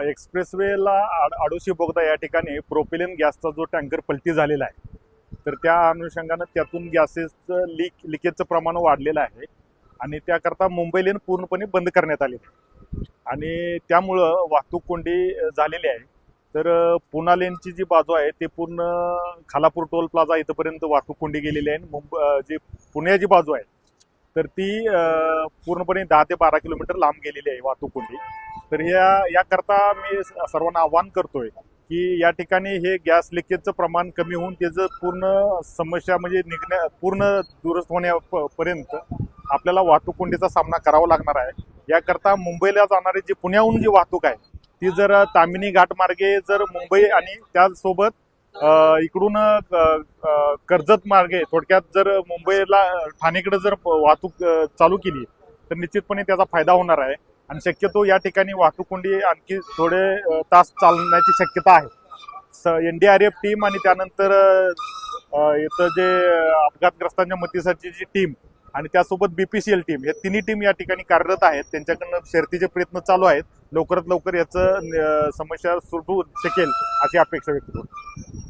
एक्सप्रेसवेला आडोशी बोगदा या ठिकाणी प्रोपिलिन गॅसचा जो टँकर पलटी झालेला आहे, तर त्या अनुषंगानं त्यातून गॅसेसचं लिकेजचं प्रमाण वाढलेलं आहे आणि त्याकरता मुंबई लेन पूर्णपणे बंद करण्यात आली आहे आणि त्यामुळं वाहतूक कोंडी झालेली आहे. तर पुणा लेनची जी बाजू आहे ते पूर्ण खालापूर टोल प्लाझा इथपर्यंत वाहतूक कोंडी गेलेली आहे. जी पुण्याची बाजू आहे तर ती पूर्णपणे 10 ते 12 किलोमीटर लांब गेलेली आहे वाहतूक कोंडी. तर याकरता मी सर्वांना आवाहन करतोय की या ठिकाणी हे गॅस लिकेजचं प्रमाण कमी होऊन त्याचं पूर्ण समस्या म्हणजे पूर्ण दुरुस्त होण्यापर्यंत आपल्याला वाहतूक कोंडीचा सामना करावा लागणार आहे. याकरता मुंबईला जाणारी जी पुण्याहून जी वाहतूक आहे ती जर तामिनी घाट मार्गे जर मुंबई आणि त्यासोबत इकडून कर्जत मार्गे थोडक्यात जर मुंबईला ठाणेकडे जर वाहतूक चालू केली तर निश्चितपणे त्याचा फायदा होणार आहे आणि शक्यतो या ठिकाणी वाहतूक कोंडी आणखी थोडे तास चालण्याची शक्यता आहे. NDRF टीम आणि त्यानंतर इथं जे अपघातग्रस्तांच्या मदतीसाठी जी टीम आणि त्यासोबत BPCL टीम, हे तिन्ही टीम या ठिकाणी कार्यरत आहेत. त्यांच्याकडनं शर्थीचे प्रयत्न चालू आहेत. लवकरात लवकर याचं समस्या सुटू शकेल अशी अपेक्षा व्यक्त करतो.